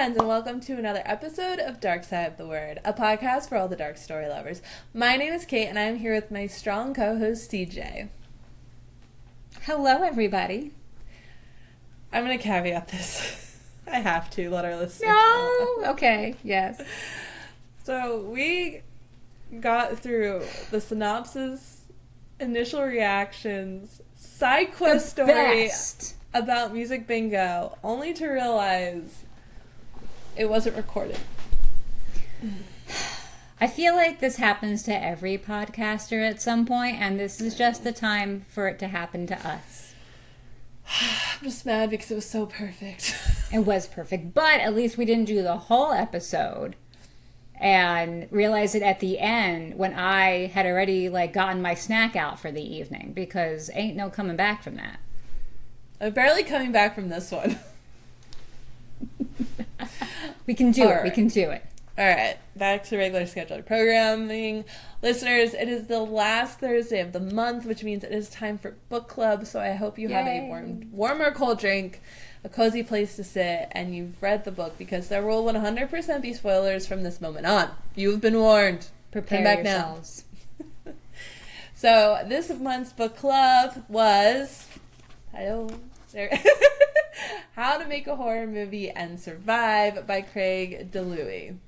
friends, and welcome to another episode of Dark Side of the Word, a podcast for all the dark story lovers. My name is Kate, and I'm here with my strong co-host, CJ. Hello, everybody. I'm going to caveat this. I have to let our listeners know. No! Okay, yes. So we got through the synopsis, initial reactions, side quest story about Music Bingo, only to realize it wasn't recorded. I feel like this happens to every podcaster at some point, and this is just the time for it to happen to us. I'm just mad because it was so perfect. It was perfect, but at least we didn't do the whole episode and realize it at the end when I had already gotten my snack out for the evening, because ain't no coming back from that. I'm barely coming back from this one. We can do it. Right. We can do it. All right. Back to regular scheduled programming. Listeners, it is the last Thursday of the month, which means it is time for book club. So I hope you have a warm or cold drink, a cozy place to sit, and you've read the book, because there will 100% be spoilers from this moment on. You've been warned. Prepare back yourselves. Now. So this month's book club was... How to Make a Horror Movie and Survive by Craig DiLouie.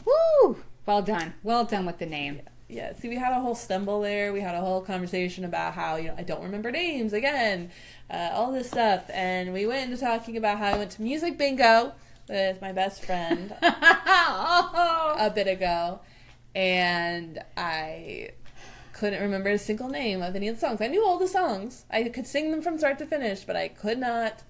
Woo! Well done. Well done with the name. Yeah, see, we had a whole stumble there. We had a whole conversation about how, I don't remember names again, all this stuff. And we went into talking about how I went to Music Bingo with my best friend a bit ago. And I couldn't remember a single name of any of the songs. I knew all the songs. I could sing them from start to finish, but I could not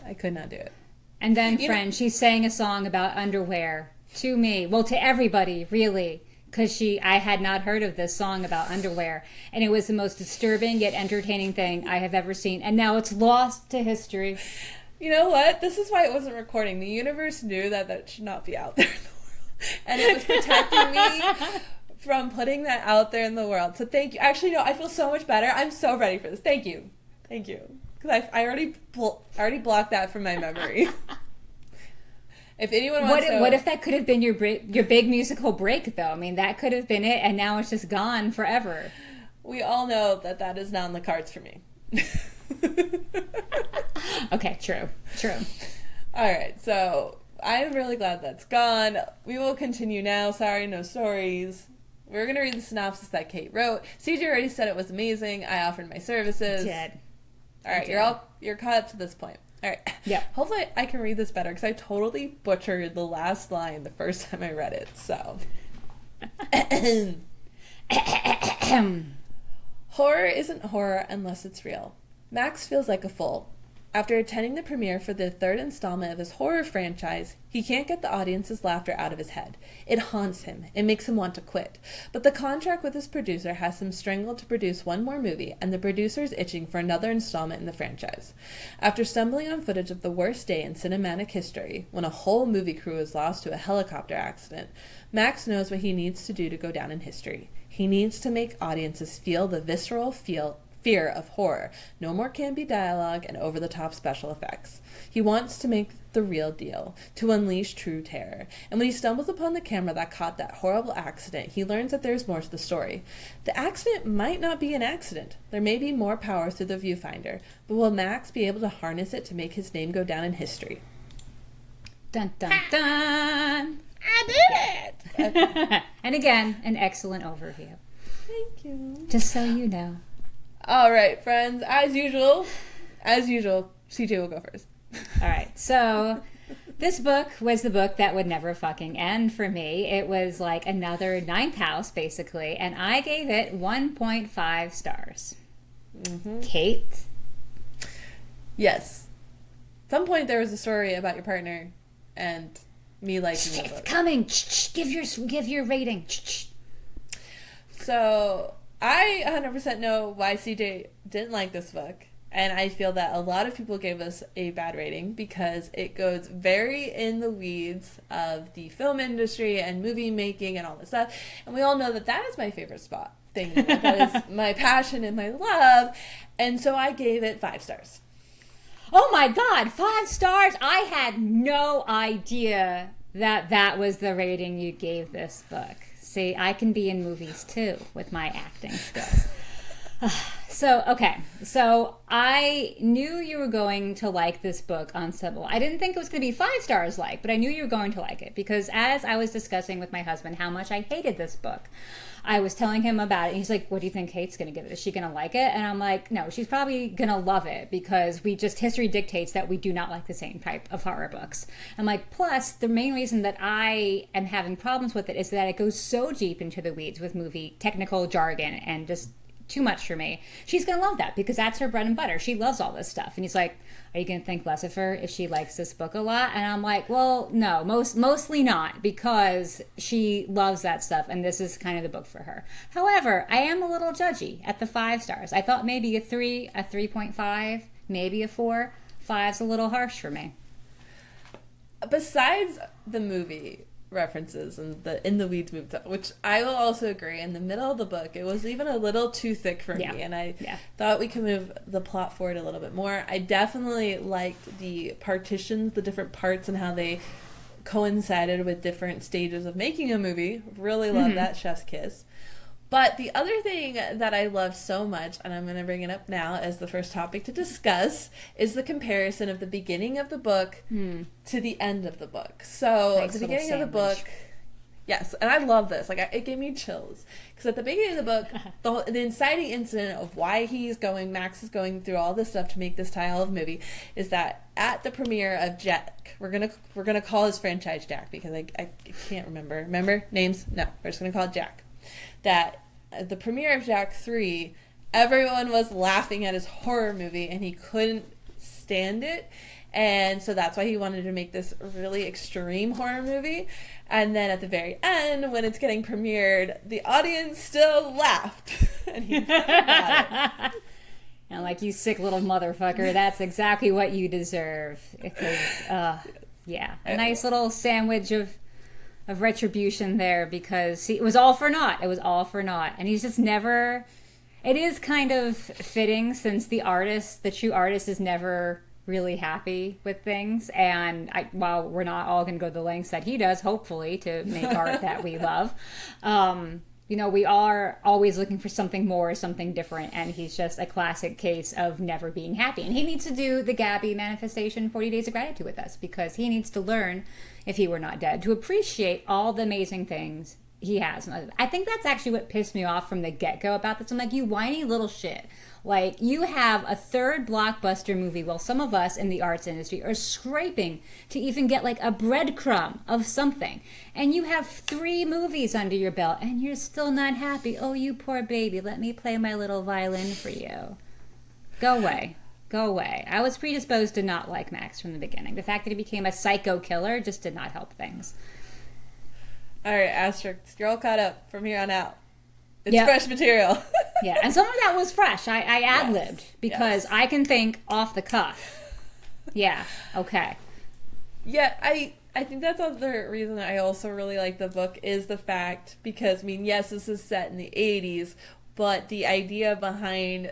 do it. And then, she sang a song about underwear to me. Well, to everybody, really. Because I had not heard of this song about underwear. And it was the most disturbing yet entertaining thing I have ever seen. And now it's lost to history. You know what? This is why it wasn't recording. The universe knew that should not be out there in the world. And it was protecting me from putting that out there in the world. So thank you. Actually, no, I feel so much better. I'm so ready for this. Thank you. Thank you. Because I already blocked that from my memory. If anyone wants what if that could have been your big musical break, though? I mean, that could have been it, and now it's just gone forever. We all know that is not on the cards for me. Okay, true. All right, so I'm really glad that's gone. We will continue now. Sorry, no stories. We're going to read the synopsis that Kate wrote. CJ already said it was amazing. I offered my services. Did. All right, you're caught up to this point. All right. Yeah. Hopefully I can read this better, because I totally butchered the last line the first time I read it. So. Horror isn't horror unless it's real. Max feels like a fool. After attending the premiere for the third installment of his horror franchise, he can't get the audience's laughter out of his head. It haunts him. It makes him want to quit. But the contract with his producer has him strangled to produce one more movie, and the producer is itching for another installment in the franchise. After stumbling on footage of the worst day in cinematic history, when a whole movie crew is lost to a helicopter accident, Max knows what he needs to do to go down in history. He needs to make audiences feel the visceral fear of horror. No more campy dialogue and over-the-top special effects. He wants to make the real deal, to unleash true terror. And when he stumbles upon the camera that caught that horrible accident, he learns that there's more to the story. The accident might not be an accident. There may be more power through the viewfinder, but will Max be able to harness it to make his name go down in history? Dun, dun, dun! I did it! Okay. And again, an excellent overview. Thank you. Just so you know. All right, friends. As usual, CJ will go first. All right. So this book was the book that would never fucking end for me. It was like another ninth house, basically. And I gave it 1.5 stars. Mm-hmm. Kate? Yes. At some point there was a story about your partner and me liking the book. It's coming. Give your rating. So I 100% know why CJ didn't like this book, and I feel that a lot of people gave us a bad rating because it goes very in the weeds of the film industry and movie making and all this stuff, and we all know that is my favorite thing. That is my passion and my love, and so I gave it 5 stars. Oh my God, 5 stars? I had no idea that that was the rating you gave this book. See, I can be in movies too with my acting skills. So I knew you were going to like this book on Sybil. I didn't think it was going to be 5 stars like, but I knew you were going to like it because as I was discussing with my husband how much I hated this book, I was telling him about it, and he's like, what do you think Kate's going to give it? Is she going to like it? And I'm like, no, she's probably going to love it because history dictates that we do not like the same type of horror books. I'm like, plus, the main reason that I am having problems with it is that it goes so deep into the weeds with movie technical jargon and just too much for me. She's going to love that because that's her bread and butter. She loves all this stuff. And he's like, are you going to think less of her if she likes this book a lot? And I'm like, well, no, mostly not because she loves that stuff and this is kind of the book for her. However, I am a little judgy at the 5 stars. I thought maybe a 3, a 3.5, maybe a 4. 5's a little harsh for me. Besides the movie references and the in the weeds movie, which I will also agree, in the middle of the book it was even a little too thick for me, and I thought we could move the plot forward a little bit more. I definitely liked the partitions, the different parts, and how they coincided with different stages of making a movie. Really love that chef's kiss. But the other thing that I love so much, and I'm going to bring it up now as the first topic to discuss, is the comparison of the beginning of the book to the end of the book. So at the beginning of the book, yes, and I love this. Like, it gave me chills. Because at the beginning of the book, the inciting incident of why Max is going through all this stuff to make this Ty-Olive movie, is that at the premiere of Jack, we're gonna call his franchise Jack because I can't remember. Remember names? No, we're just gonna call it Jack. That at the premiere of Jack 3, everyone was laughing at his horror movie and he couldn't stand it. And so that's why he wanted to make this really extreme horror movie. And then at the very end, when it's getting premiered, the audience still laughed. And he never got it. And like, you sick little motherfucker, that's exactly what you deserve. Because, a nice little sandwich of retribution there because it was all for naught. It was all for naught. And he's just never... It is kind of fitting since the true artist is never really happy with things. And while we're not all going to go the lengths that he does, hopefully, to make art that we love, we are always looking for something more, something different. And he's just a classic case of never being happy. And he needs to do the Gabby manifestation 40 Days of Gratitude with us because he needs to learn, if he were not dead, to appreciate all the amazing things he has. I think that's actually what pissed me off from the get-go about this. I'm like, you whiny little shit. Like, you have a 3rd blockbuster movie while some of us in the arts industry are scraping to even get like a breadcrumb of something. And you have 3 movies under your belt and you're still not happy. Oh, you poor baby, let me play my little violin for you. Go away. Go away. I was predisposed to not like Max from the beginning. The fact that he became a psycho killer just did not help things. All right, asterisk. You're all caught up from here on out. It's fresh material. Yeah, and some of that was fresh. I ad-libbed because I can think off the cuff. Yeah, okay. Yeah, I think that's another reason I also really like the book is the fact, because, yes, this is set in the 80s, but the idea behind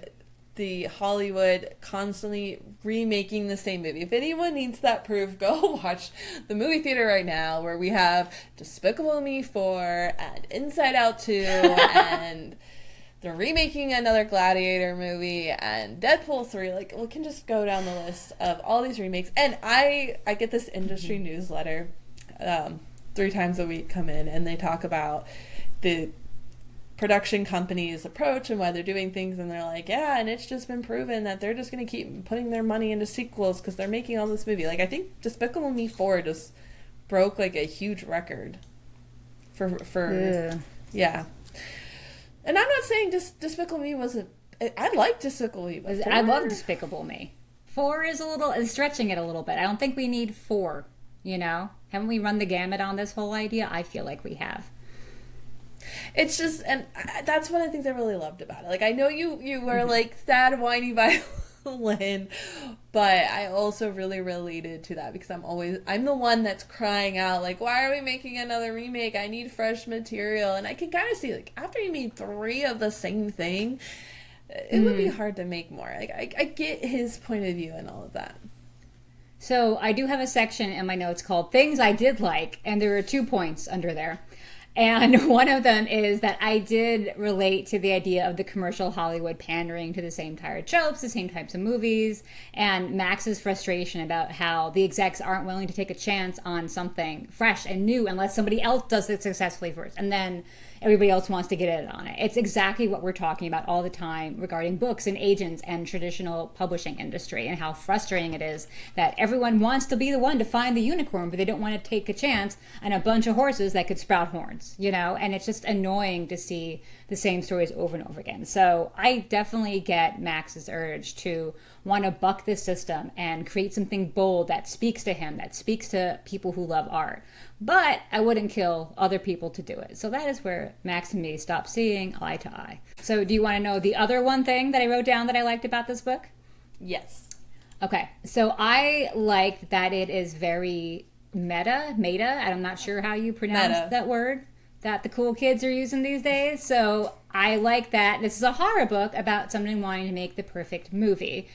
the Hollywood constantly remaking the same movie. If anyone needs that proof, go watch the movie theater right now where we have Despicable Me 4 and Inside Out 2 and they're remaking another Gladiator movie and Deadpool 3. Like, we can just go down the list of all these remakes. And I get this industry newsletter 3 times a week come in and they talk about the production companies' approach and why they're doing things, and they're like, yeah, and it's just been proven that they're just going to keep putting their money into sequels because they're making all this movie. Like, I think Despicable Me 4 just broke like a huge record for yeah. And I'm not saying Despicable Me wasn't. I like Despicable Me. But I love Despicable Me. 4 is stretching it a little bit. I don't think we need 4. Haven't we run the gamut on this whole idea? I feel like we have. It's just, and that's one of the things I really loved about it. Like, I know you were like sad, whiny violin, but I also really related to that because I'm the one that's crying out, like, why are we making another remake? I need fresh material. And I can kind of see, like, after you made 3 of the same thing, it would be hard to make more. Like, I get his point of view and all of that. So I do have a section in my notes called Things I Did Like, and there are 2 points under there. And one of them is that I did relate to the idea of the commercial Hollywood pandering to the same tired tropes, the same types of movies, and Max's frustration about how the execs aren't willing to take a chance on something fresh and new unless somebody else does it successfully first. And then everybody else wants to get in on it. It's exactly what we're talking about all the time regarding books and agents and traditional publishing industry, and how frustrating it is that everyone wants to be the one to find the unicorn, but they don't want to take a chance on a bunch of horses that could sprout horns, you know? And it's just annoying to see the same stories over and over again. So I definitely get Max's urge to want to buck this system and create something bold that speaks to him, that speaks to people who love art. But I wouldn't kill other people to do it. So that is where Max and me stop seeing eye to eye. So do you want to know the other one thing that I wrote down that I liked about this book? Yes. Okay. So I liked that it is very meta. I'm not sure how you pronounce that word that the cool kids are using these days. So I like that. This is a horror book about someone wanting to make the perfect movie.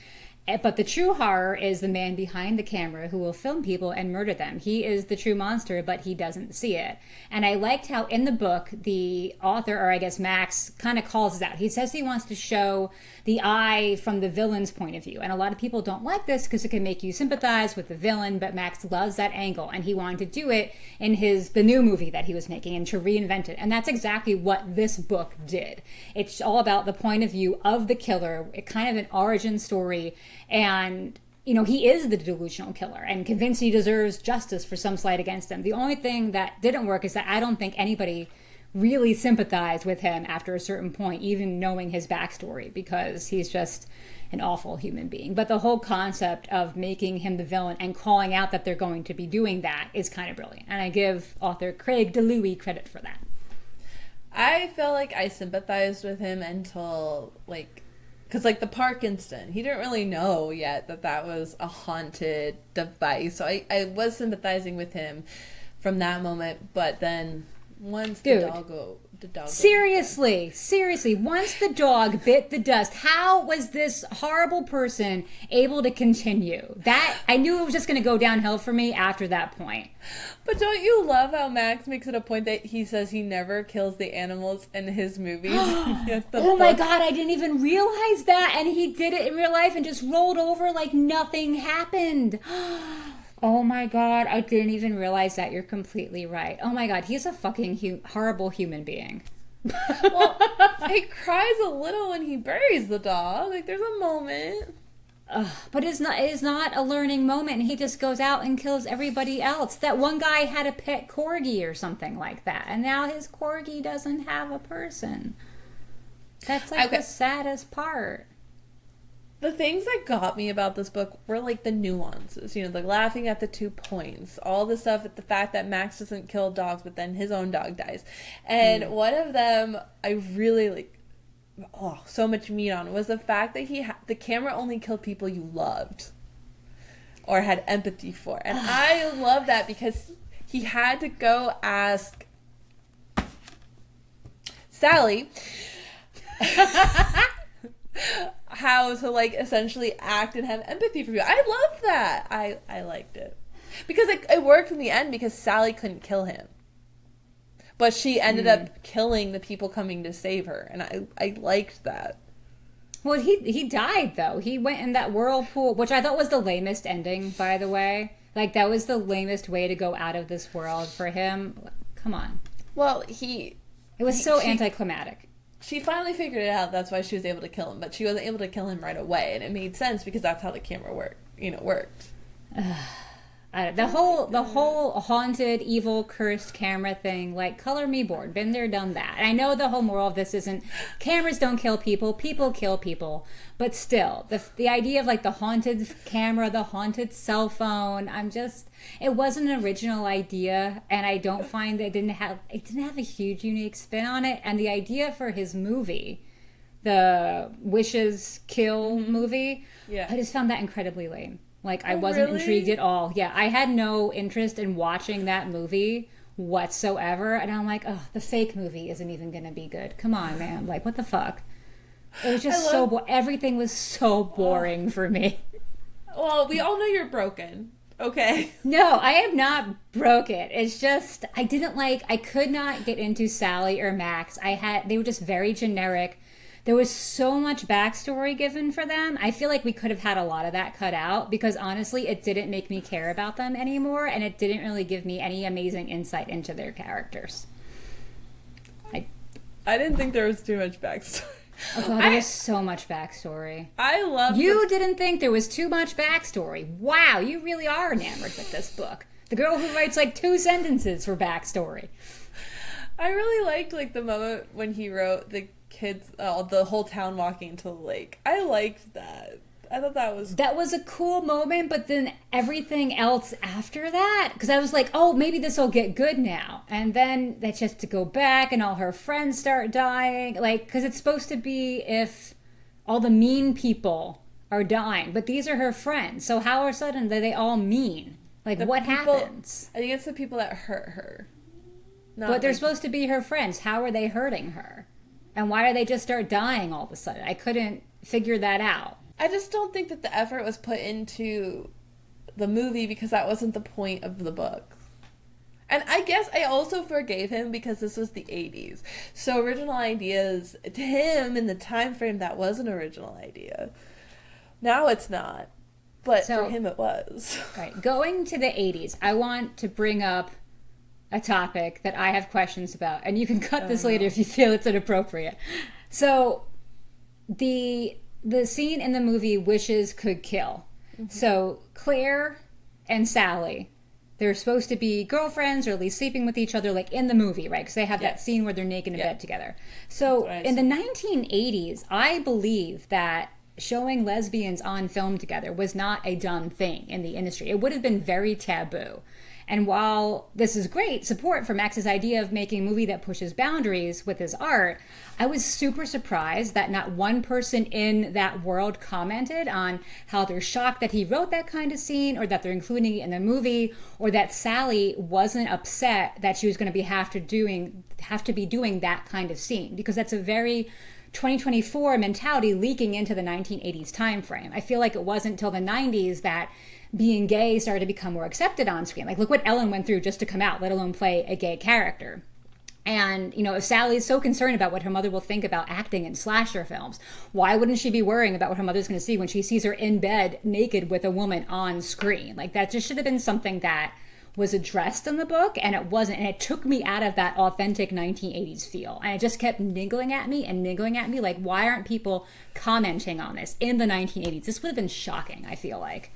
But the true horror is the man behind the camera who will film people and murder them. He is the true monster, but he doesn't see it. And I liked how in the book, the author, or I guess Max, kind of calls it out. He says he wants to show the eye from the villain's point of view. And a lot of people don't like this because it can make you sympathize with the villain, but Max loves that angle. And he wanted to do it in the new movie that he was making and to reinvent it. And that's exactly what this book did. It's all about the point of view of the killer, kind of an origin story. And, you know, he is the delusional killer and convinced he deserves justice for some slight against him. The only thing that didn't work is that I don't think anybody really sympathized with him after a certain point, even knowing his backstory, because he's just an awful human being. But the whole concept of making him the villain and calling out that they're going to be doing that is kind of brilliant. And I give author Craig DiLouie credit for that. I felt like I sympathized with him until, because, the Parkinson, he didn't really know yet that was a haunted device. So I was sympathizing with him from that moment. But then once the dog Seriously, once the dog bit the dust, how was this horrible person able to continue? That, I knew it was just going to go downhill for me after that point. But don't you love how Max makes it a point that he says he never kills the animals in his movies? Oh my God, I didn't even realize that. And he did it in real life and just rolled over like nothing happened. Oh my God, I didn't even realize that. You're completely right. Oh my God, he's a fucking horrible human being. Well, he cries a little when he buries the dog. There's a moment. But it is not a learning moment. He just goes out and kills everybody else. That one guy had a pet corgi or something like that, and now his corgi doesn't have a person. That's the saddest part. The things that got me about this book were the nuances, laughing at the 2 points, all the stuff, the fact that Max doesn't kill dogs, but then his own dog dies. And one of them I really so much meat on was the fact that the camera only killed people you loved or had empathy for. And I love that because he had to go ask Sally how to essentially act and have empathy for you. I love that. I liked it because it worked in the end because Sally couldn't kill him, but she ended up killing the people coming to save her, and I liked that. Well, he died though. He went in that whirlpool, which I thought was the lamest ending, by the way. That was the lamest way to go out of this world for him. Come on. Well, it was so anticlimactic. She finally figured it out. That's why she was able to kill him. But she wasn't able to kill him right away. And it made sense because that's how the camera worked. The whole haunted, evil, cursed camera thing, color me bored. Been there, done that. And I know the whole moral of this isn't cameras don't kill people kill people. But still, the idea of the haunted camera, the haunted cell phone, it wasn't an original idea, and I don't find that it didn't have a huge unique spin on it. And the idea for his movie, the Wishes Kill movie, I just found that incredibly lame. I wasn't intrigued at all. Yeah, I had no interest in watching that movie whatsoever. And I'm the fake movie isn't even going to be good. Come on, man. What the fuck? It was just everything was so boring for me. Well, we all know you're broken. Okay. No, I have not broke it. It's just I could not get into Sally or Max. They were just very generic. There was so much backstory given for them. I feel like we could have had a lot of that cut out because honestly, it didn't make me care about them anymore, and it didn't really give me any amazing insight into their characters. I didn't think there was too much backstory. Oh God, there was so much backstory. I love You didn't think there was too much backstory. Wow, you really are enamored with this book. The girl who writes like 2 sentences for backstory. I really liked like the moment when he wrote the kids, the whole town walking into the lake. I liked that. I thought that was a cool moment, but then everything else after that, because I was like, oh, maybe this will get good now, and then that's just to go back and all her friends start dying, like, because it's supposed to be if all the mean people are dying, but these are her friends, so how are sudden are they all mean? Like, what happens? I think it's the people that hurt her. But they're supposed to be her friends. How are they hurting her? And why do they just start dying all of a sudden? I couldn't figure that out. I just don't think that the effort was put into the movie because that wasn't the point of the book. And I guess I also forgave him because this was the 80s. So original ideas, to him in the time frame, that was an original idea. Now it's not. But for him it was. Right. Going to the 80s, I want to bring up a topic that I have questions about. And you can cut this later if you feel it's inappropriate. So the scene in the movie Wishes Could Kill. Mm-hmm. So Claire and Sally, they're supposed to be girlfriends or at least sleeping with each other, like in the movie, right? Because they have that scene where they're naked in bed together. So in the 1980s, I believe that showing lesbians on film together was not a done thing in the industry. It would have been very taboo. And while this is great support for Max's idea of making a movie that pushes boundaries with his art, I was super surprised that not one person in that world commented on how they're shocked that he wrote that kind of scene, or that they're including it in the movie, or that Sally wasn't upset that she was going to have to be doing that kind of scene, because that's a very 2024 mentality leaking into the 1980s time frame. I feel like it wasn't until the 90s that being gay started to become more accepted on screen. Like, look what Ellen went through just to come out, let alone play a gay character. And, you know, if Sally's so concerned about what her mother will think about acting in slasher films, why wouldn't she be worrying about what her mother's going to see when she sees her in bed naked with a woman on screen? Like, that just should have been something that was addressed in the book, and it wasn't. And it took me out of that authentic 1980s feel. And it just kept niggling at me, like, why aren't people commenting on this in the 1980s? This would have been shocking, I feel like.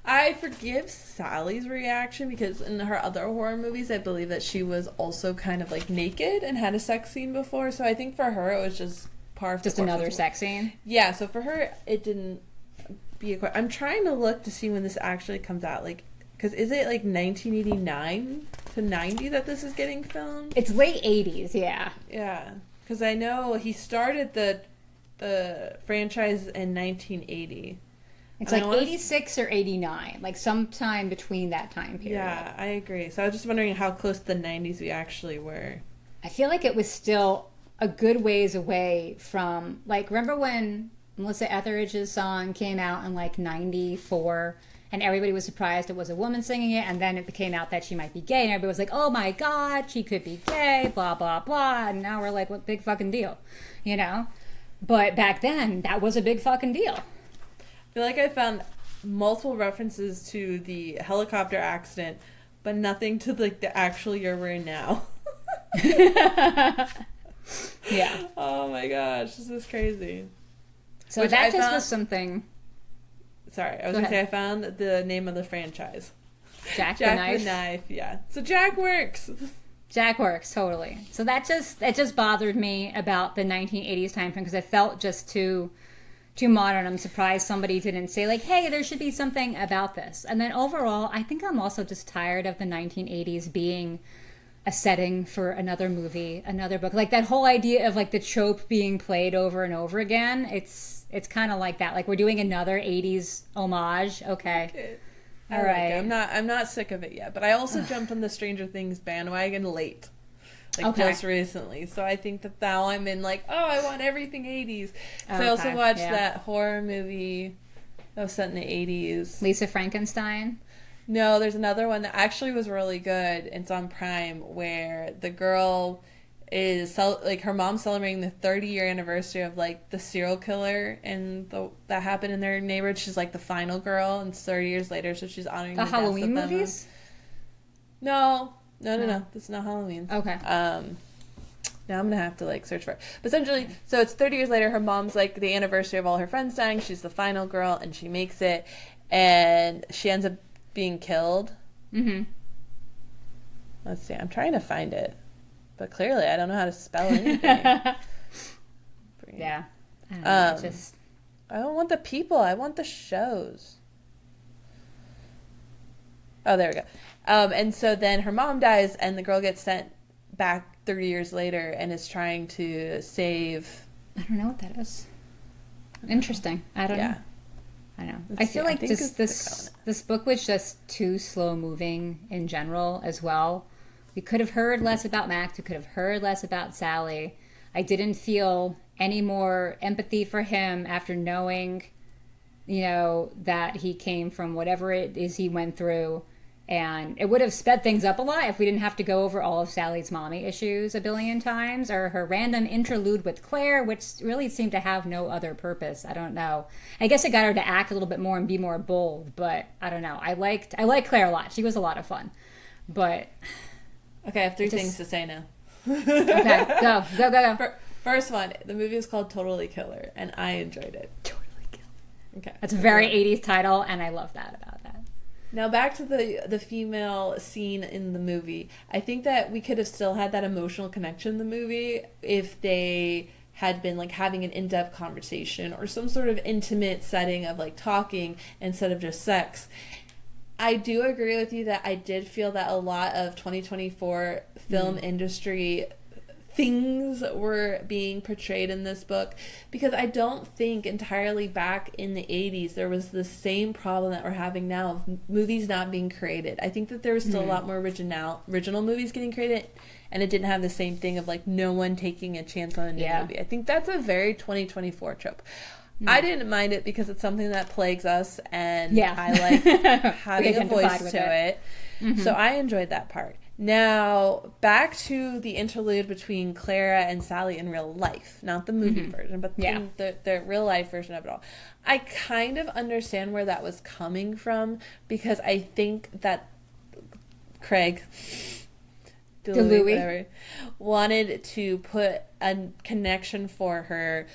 I forgive Sally's reaction because in her other horror movies, I believe that she was also kind of like naked and had a sex scene before. So I think for her, it was just part of just another sex scene. Yeah. So for her, it didn't be a. I'm trying to look to see when this actually comes out. Like, because is it like 1989 to 90 that this is getting filmed? It's late 80s. Yeah. Yeah. Because I know he started the franchise in 1980. It's like 86 or 89, like sometime between that time period. Yeah, I agree. So I was just wondering how close to the 90s we actually were. I feel like it was still a good ways away from, like, remember when Melissa Etheridge's song came out in like 94 and everybody was surprised it was a woman singing it, and then it became out that she might be gay and everybody was like, oh my God, she could be gay, blah, blah, blah. And now we're like, what big fucking deal, you know? But back then, that was a big fucking deal. I feel like I found multiple references to the helicopter accident, but nothing to like the actual year we're in now. Yeah. Oh my gosh, this is crazy. So which that just was something. Sorry, I was gonna say I found the name of the franchise. Jack the Knife. Yeah. So Jack works. Jack works, totally. So that just bothered me about the 1980s time frame because I felt just too modern. I'm surprised somebody didn't say, like, hey, there should be something about this. And then overall, I think I'm also just tired of the 1980s being a setting for another movie, another book. Like, that whole idea of, like, the trope being played over and over again, it's kind of like that. Like, we're doing another 80s homage. Okay. All right. I'm not sick of it yet. But I also jumped on the Stranger Things bandwagon late. Like, just recently. So I think that now I'm in, like, oh, I want everything 80s. So I also watched that horror movie that was set in the 80s. Lisa Frankenstein? No, there's another one that actually was really good. It's on Prime where the girl is like her mom's celebrating the 30-year anniversary of like the serial killer and that happened in their neighborhood. She's like the final girl, and it's 30 years later, so she's honoring the Halloween deaths of them. movies. No. This is not Halloween. Okay. Now I'm gonna have to like search for it. But essentially, so it's 30 years later. Her mom's like the anniversary of all her friends dying. She's the final girl, and she makes it, and she ends up being killed. Mm-hmm. Let's see. I'm trying to find it, but clearly I don't know how to spell anything. Yeah. I don't know, I don't want the people. I want the shows. Oh, there we go. And so then her mom dies, and the girl gets sent back 30 years later and is trying to save... I don't know what that is. Interesting. I don't know. I know. I feel like this book was just too slow moving in general as well. We could have heard less about Max. We could have heard less about Sally. I didn't feel any more empathy for him after knowing, that he came from whatever it is he went through. And it would have sped things up a lot if we didn't have to go over all of Sally's mommy issues a billion times, or her random interlude with Claire, which really seemed to have no other purpose. I don't know. I guess it got her to act a little bit more and be more bold, but I don't know. I liked Claire a lot. She was a lot of fun. But okay, I have three things to say now. Okay, go. First one, the movie is called Totally Killer, and I enjoyed it. Totally Killer. Okay. That's a very 80s title, and I love that about that. Now back to the female scene in the movie. I think that we could have still had that emotional connection in the movie if they had been like having an in-depth conversation or some sort of intimate setting of like talking instead of just sex. I do agree with you that I did feel that a lot of 2024 film industry things were being portrayed in this book, because I don't think entirely back in the 80s there was the same problem that we're having now of movies not being created. I think that there was still a lot more original movies getting created, and it didn't have the same thing of like no one taking a chance on a new movie. I think that's a very 2024 trope. I didn't mind it because it's something that plagues us, and I like having a voice to it. So I enjoyed that part. Now, back to the interlude between Clara and Sally in real life. Not the movie version, but the real life version of it all. I kind of understand where that was coming from, because I think that Craig DiLouie, whatever, wanted to put a connection for her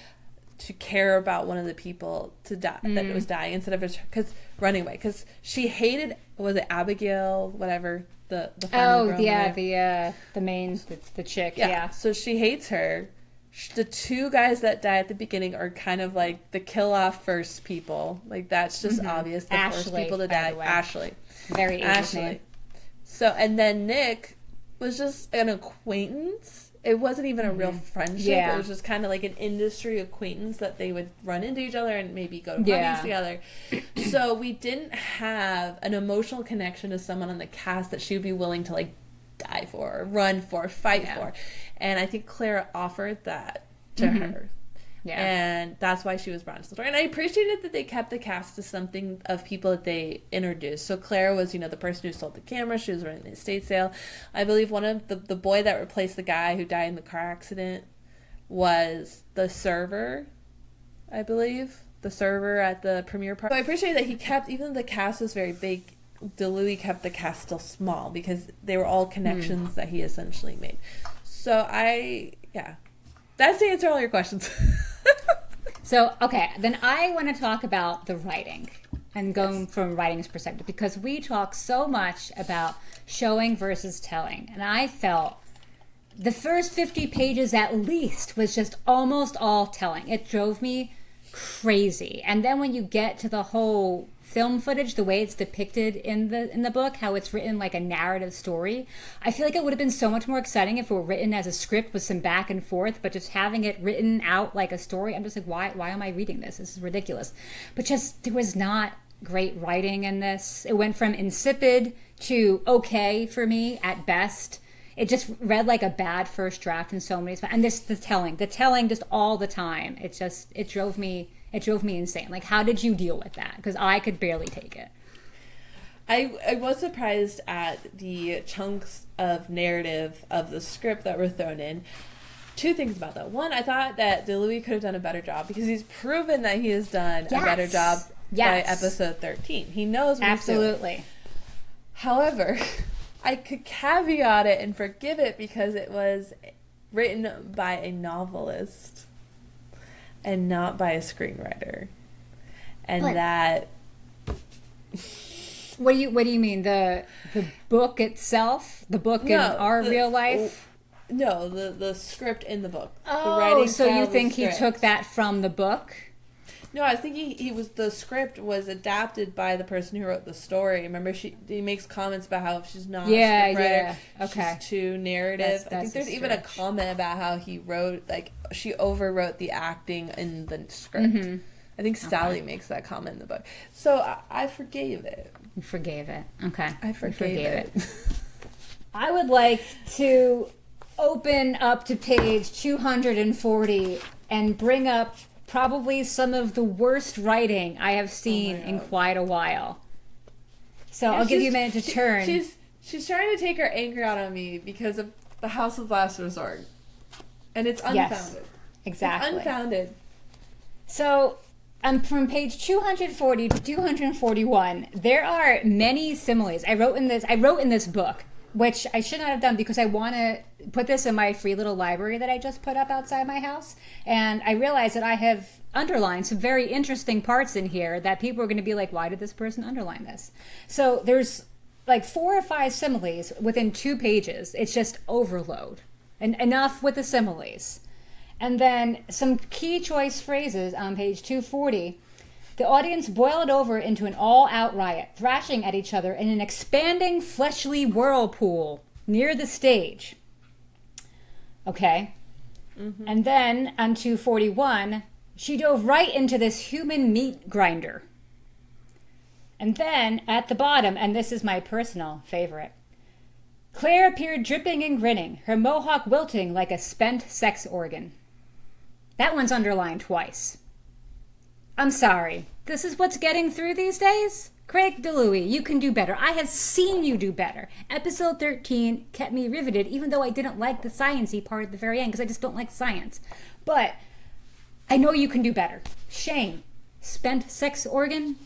to care about one of the people to die that was dying instead of running away, because she hated, was it Abigail, whatever, the final girl the chick. So she hates her. The two guys that die at the beginning are kind of like the kill off first people, like that's just obvious. The first people to die. Ashley, very Ashley name. So and then Nick was just an acquaintance. It wasn't even a real friendship. It was just kind of like an industry acquaintance that they would run into each other and maybe go to parties together. So we didn't have an emotional connection to someone on the cast that she would be willing to like die for, or run for, fight for. And I think Clara offered that to her. Yeah. And that's why she was brought into the story. And I appreciated that they kept the cast to something of people that they introduced. So Clara was, the person who sold the camera. She was running the estate sale. I believe one of the boy that replaced the guy who died in the car accident was the server, I believe. The server at the premiere party. So I appreciate that he kept, even though the cast was very big, DiLouie kept the cast still small, because they were all connections that he essentially made. So that's the answer to all your questions. So, okay, then I want to talk about the writing and going from writing's perspective, because we talk so much about showing versus telling. And I felt the first 50 pages at least was just almost all telling. It drove me crazy. And then when you get to the whole film footage, the way it's depicted in the book, how it's written like a narrative story, I feel like it would have been so much more exciting if it were written as a script with some back and forth, but just having it written out like a story, I'm just like, why am I reading this? This is ridiculous. But just, there was not great writing in this. It went from insipid to okay for me at best. It just read like a bad first draft in so many spots. And the telling just all the time. It drove me insane. Like, how did you deal with that? Because I could barely take it. I was surprised at the chunks of narrative of the script that were thrown in. Two things about that. One, I thought that DiLouie could have done a better job because he's proven that he has done a better job by episode 13. He knows what he's doing. However, I could caveat it and forgive it because it was written by a novelist and not by a screenwriter. And that... What do you mean? The book itself? The book in our real life? No, the script in the book. Oh, the writing so you think he took that from the book? No, I was thinking the script was adapted by the person who wrote the story. Remember, he makes comments about how if she's not a scriptwriter, she's too narrative. I think there's even a comment about how he wrote, like, she overwrote the acting in the script. Mm-hmm. I think Sally makes that comment in the book. So I forgave it. You forgave it. Okay. I forgave it. I would like to open up to page 240 and bring up probably some of the worst writing I have seen in quite a while. So I'll give you a minute to turn. She's trying to take her anger out on me because of the House of Last Resort. And it's unfounded. Yes, exactly. It's unfounded. So from page 240 to 241, there are many similes. I wrote in this book, which I should not have done because I want to put this in my free little library that I just put up outside my house. And I realized that I have underlined some very interesting parts in here that people are going to be like, why did this person underline this? So there's like 4 or 5 similes within 2 pages. It's just overload. And enough with the similes. And then some key choice phrases on page 240. The audience boiled over into an all-out riot, thrashing at each other in an expanding fleshly whirlpool near the stage. Okay. Mm-hmm. And then on 241, she dove right into this human meat grinder. And then at the bottom, and this is my personal favorite, Claire appeared dripping and grinning, her mohawk wilting like a spent sex organ. That one's underlined twice. I'm sorry. This is what's getting through these days? Craig DiLouie, you can do better. I have seen you do better. Episode 13 kept me riveted, even though I didn't like the science-y part at the very end, because I just don't like science. But I know you can do better. Shame. Spent sex organ?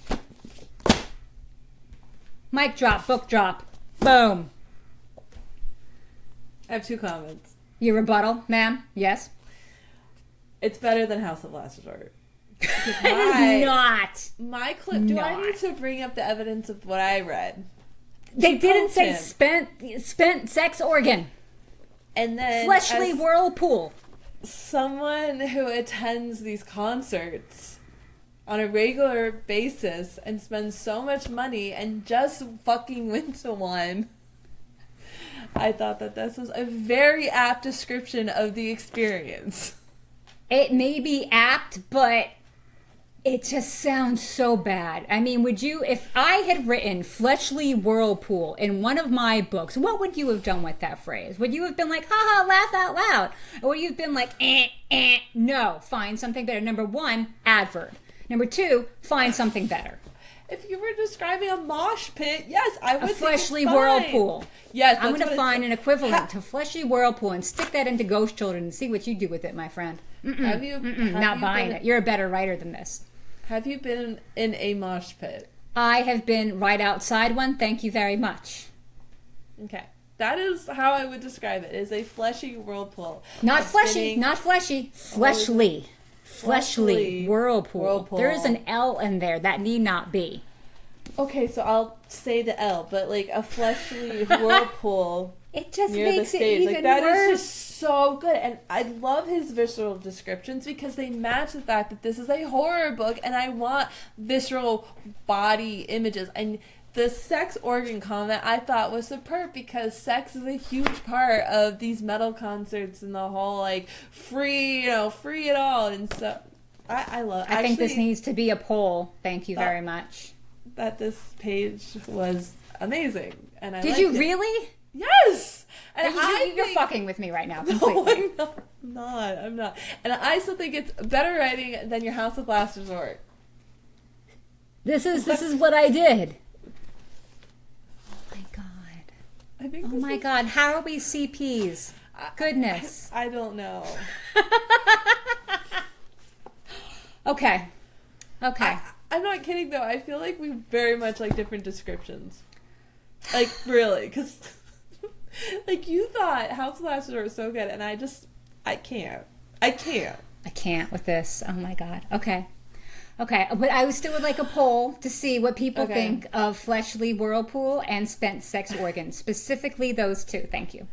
Mic drop, book drop. Boom. I have 2 comments. Your rebuttal, ma'am? Yes? It's better than House of Last Resort. Not. My clip. Do I need to bring up the evidence of what I read? They didn't say spent sex organ. And then fleshly whirlpool. Someone who attends these concerts on a regular basis and spends so much money and just fucking went to one. I thought that this was a very apt description of the experience. It may be apt, but it just sounds so bad. I mean, if I had written fleshly whirlpool in one of my books, what would you have done with that phrase? Would you have been like, haha, laugh out loud? Or would you have been like, no, find something better? Number 1, adverb. Number 2, find something better. If you were describing a mosh pit, yes, I would. A fleshly whirlpool. Yes, I'm going to find an equivalent to fleshly whirlpool and stick that into Ghost Children and see what you do with it, my friend. Have you not buying it. You're a better writer than this. Have you been in a mosh pit? I have been right outside one. Thank you very much. Okay. That is how I would describe it. It is a fleshy whirlpool. Not fleshy. Not fleshy. Fleshly. Fleshly whirlpool. There is an L in there. That need not be. Okay, so I'll say the L, but like a fleshly whirlpool. It just makes it even like, that worse. That is just so good. And I love his visceral descriptions because they match the fact that this is a horror book and I want visceral body images. And the sex organ comment I thought was superb because sex is a huge part of these metal concerts and the whole like free it all. And so I think this needs to be a poll. Thank you very much. That this page was amazing. And Did you really? Yes! And you're fucking with me right now, completely. No, I'm not. And I still think it's better writing than your House of Last Resort. This is what I did. I think. Oh my God, how are we CPs? Goodness. I don't know. Okay. I'm not kidding though. I feel like we very much like different descriptions. Like really, because like you thought House of the Last Resort was so good, and I can't. I can't with this. Oh my God. Okay. But I still would like a poll to see what people think of fleshly whirlpool and spent sex organs. Specifically those two. Thank you.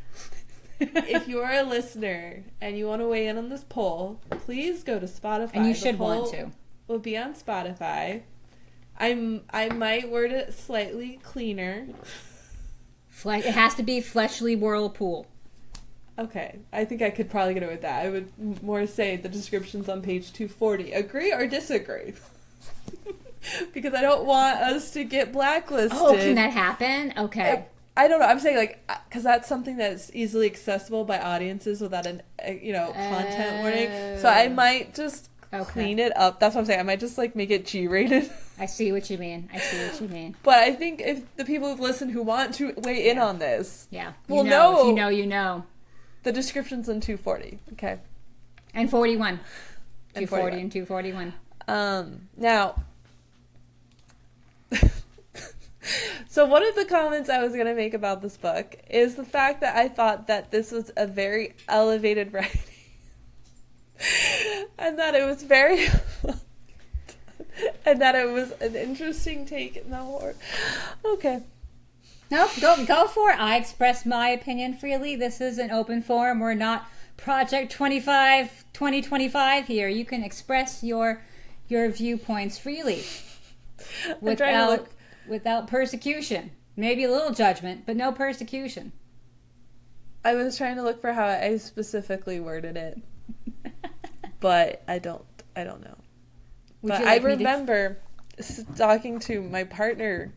If you're a listener and you want to weigh in on this poll, please go to Spotify. And you should want to. Will be on Spotify. I might word it slightly cleaner. It has to be fleshly whirlpool. Okay, I think I could probably get away with that. I would more say the description's on page 240. Agree or disagree? Because I don't want us to get blacklisted. Oh, can that happen? Okay. I don't know. I'm saying like because that's something that's easily accessible by audiences without an content warning. So I might just clean it up. That's what I'm saying. I might just like make it G-rated. I see what you mean. But I think if the people who've listened who want to weigh in on this, will know. If you know. The description's in 240. Okay. And 41. 240 and 241. Now. So one of the comments I was going to make about this book is the fact that I thought that this was a very elevated writing. And that it was very... and that it was an interesting take in the horror. Okay. No, go for it. I express my opinion freely. This is an open forum. We're not Project 2025 here. You can express your viewpoints freely. Without persecution. Maybe a little judgment, but no persecution. I was trying to look for how I specifically worded it. But I don't know. But I remember talking to my partner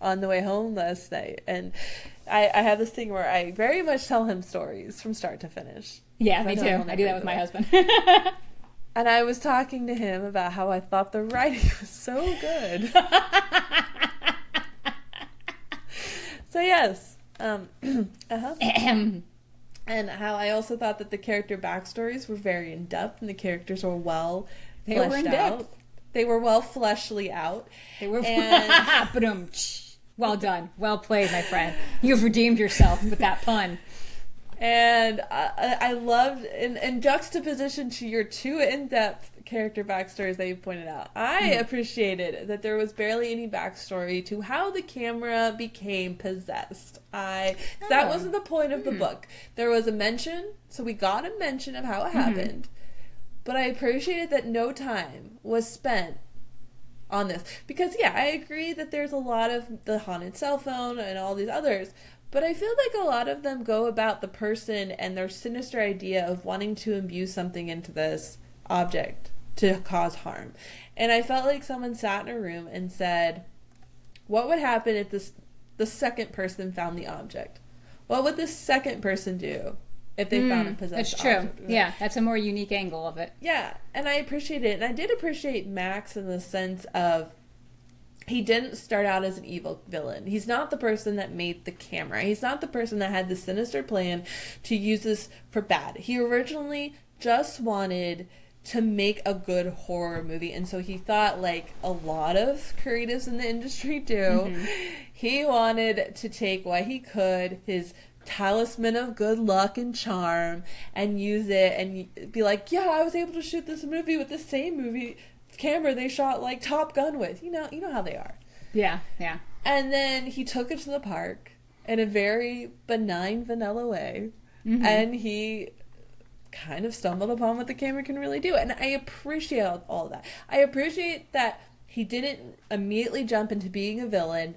on the way home last night, and I have this thing where I very much tell him stories from start to finish. Yeah, me too. I do that with my husband. And I was talking to him about how I thought the writing was so good. So yes. And how I also thought that the character backstories were very in-depth and the characters were well fleshed out. They were well fleshly out. They were well done. Well played, my friend. You've redeemed yourself with that pun. And I loved, in juxtaposition to your two in-depth character backstories that you pointed out, I appreciated that there was barely any backstory to how the camera became possessed. That wasn't the point of the book. There was a mention, so we got a mention of how it happened, but I appreciated that no time was spent on this. Because, I agree that there's a lot of the haunted cell phone and all these others, but I feel like a lot of them go about the person and their sinister idea of wanting to imbue something into this object to cause harm. And I felt like someone sat in a room and said, what would happen if the second person found the object? What would the second person do if they found a possessed object? That's true. Yeah, that's a more unique angle of it. Yeah, and I appreciate it. And I did appreciate Max in the sense of he didn't start out as an evil villain. He's not the person that made the camera. He's not the person that had the sinister plan to use this for bad. He originally just wanted to make a good horror movie, and so he thought, like a lot of creatives in the industry do, he wanted to take what he could, his talisman of good luck and charm, and use it and be like, I was able to shoot this movie with the same movie camera they shot like Top Gun with. You know how they are. Yeah. And then he took it to the park in a very benign, vanilla way, and he kind of stumbled upon what the camera can really do. And I appreciate all of that. I appreciate that he didn't immediately jump into being a villain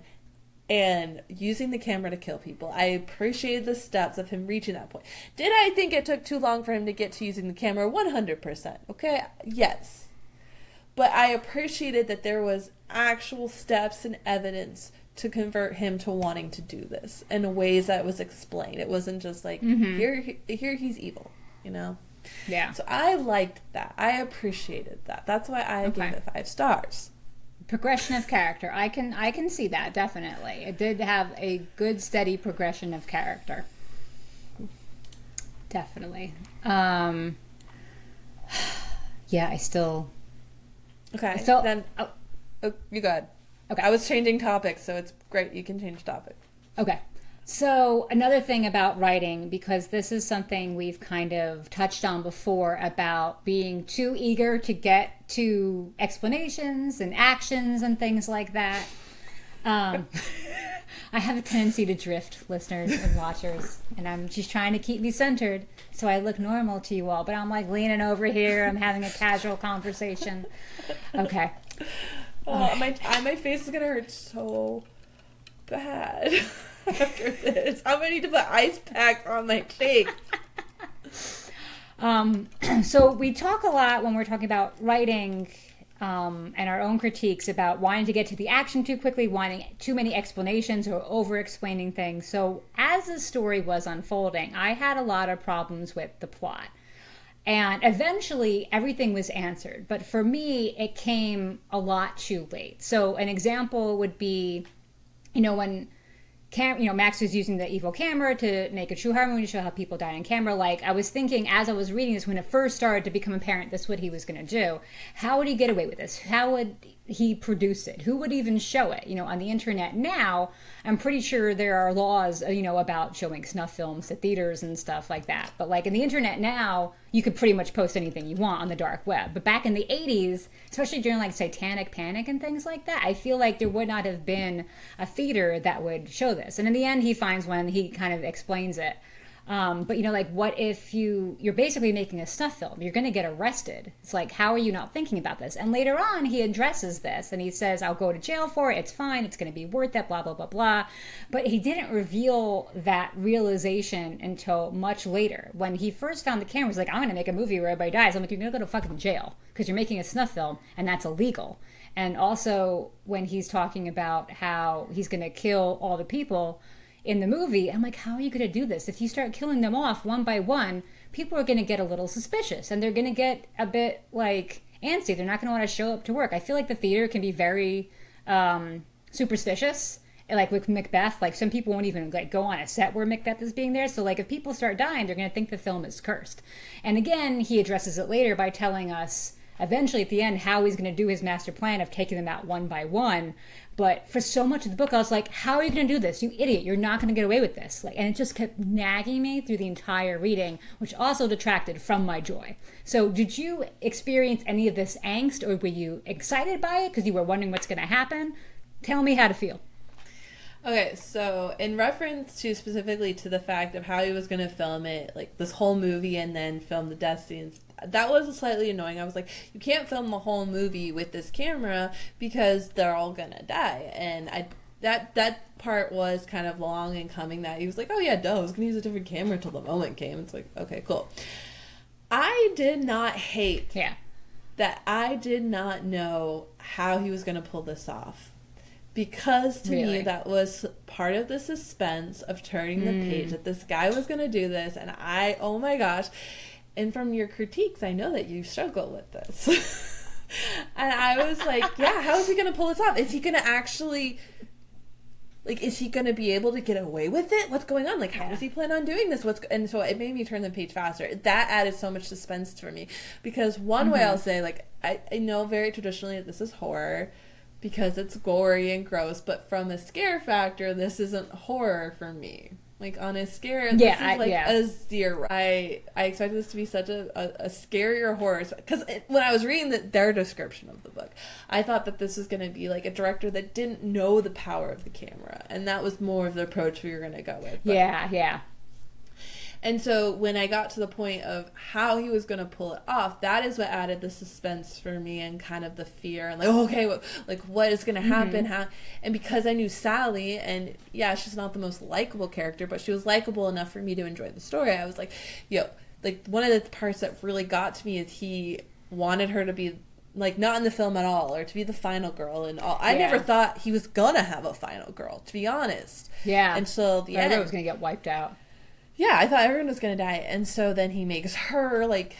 and using the camera to kill people. I appreciated the steps of him reaching that point. Did I think it took too long for him to get to using the camera? 100%. Okay? Yes. But I appreciated that there was actual steps and evidence to convert him to wanting to do this in ways that was explained. It wasn't just like, here he's evil, Yeah. So I liked that. I appreciated that. That's why I gave it 5 stars. Progression of character. I can see that, definitely. It did have a good, steady progression of character. Definitely. Yeah, I still... Okay, then... Oh, you go ahead. Okay. I was changing topics, so it's great. You can change topic. Okay. So another thing about writing, because this is something we've kind of touched on before about being too eager to get to explanations and actions and things like that. I have a tendency to drift, listeners and watchers, and I'm just trying to keep me centered so I look normal to you all. But I'm like leaning over here. I'm having a casual conversation. Okay. My face is gonna hurt so bad after this. I'm gonna need to put ice packs on my cheeks. So we talk a lot when we're talking about writing and our own critiques about wanting to get to the action too quickly, wanting too many explanations or over-explaining things. So as the story was unfolding, I had a lot of problems with the plot. And eventually everything was answered. But for me, it came a lot too late. So an example would be, when Max was using the evil camera to make a true horror movie to show how people died on camera. Like, I was thinking as I was reading this, when it first started to become apparent this is what he was going to do, how would he get away with this? How would he produce it? Who would even show it? On the internet now, I'm pretty sure there are laws, about showing snuff films to theaters and stuff like that. But like in the internet now, you could pretty much post anything you want on the dark web. But back in the 80s, especially during like Satanic Panic and things like that, I feel like there would not have been a theater that would show this. And in the end, he finds one, he kind of explains it. But what if you're basically making a snuff film? You're going to get arrested. It's like, how are you not thinking about this? And later on, he addresses this and he says, I'll go to jail for it. It's fine. It's going to be worth it, blah, blah, blah, blah. But he didn't reveal that realization until much later. When he first found the camera, he was like, I'm going to make a movie where everybody dies. I'm like, you're going to go to fucking jail because you're making a snuff film and that's illegal. And also when he's talking about how he's going to kill all the people in the movie, I'm like, how are you going to do this? If you start killing them off one by one, people are going to get a little suspicious and they're going to get a bit like antsy. They're not going to want to show up to work. I feel like the theater can be very superstitious. Like with Macbeth, like some people won't even like go on a set where Macbeth is being there. So like if people start dying, they're going to think the film is cursed. And again, he addresses it later by telling us eventually at the end how he's going to do his master plan of taking them out one by one. But for so much of the book, I was like, how are you going to do this? You idiot. You're not going to get away with this. And it just kept nagging me through the entire reading, which also detracted from my joy. So did you experience any of this angst, or were you excited by it because you were wondering what's going to happen? Tell me how to feel. Okay, so in reference to specifically to the fact of how he was going to film it, like this whole movie and then film the death scenes, that was slightly annoying. I was like, you can't film the whole movie with this camera because they're all going to die. And that part was kind of long in coming, that he was like, oh yeah, duh, I was going to use a different camera until the moment came. It's like, okay, cool. I did not hate that I did not know how he was going to pull this off. Because to me, that was part of the suspense of turning the page, that this guy was going to do this. And oh my gosh. And from your critiques, I know that you struggle with this. And I was like, yeah, how is he going to pull this off? Is he going to actually, like, is he going to be able to get away with it? What's going on? Like, how does he plan on doing this? And so it made me turn the page faster. That added so much suspense for me. Because one way I'll say, like, I know very traditionally that this is horror, because it's gory and gross, but from a scare factor, this isn't horror for me. Like, on a scare, this is like a 0. I expected this to be such a scarier horror, because when I was reading their description of the book, I thought that this was going to be like a director that didn't know the power of the camera, and that was more of the approach we were going to go with. But, yeah. And so when I got to the point of how he was going to pull it off, that is what added the suspense for me and kind of the fear and like, okay, what is going to happen? And because I knew Sally, and yeah, she's not the most likable character, but she was likable enough for me to enjoy the story. I was like, like one of the parts that really got to me is he wanted her to be like not in the film at all, or to be the final girl and all. I never thought he was going to have a final girl, to be honest. Yeah. And so the I end, thought it was going to get wiped out. Yeah, I thought everyone was gonna die, and so then he makes her like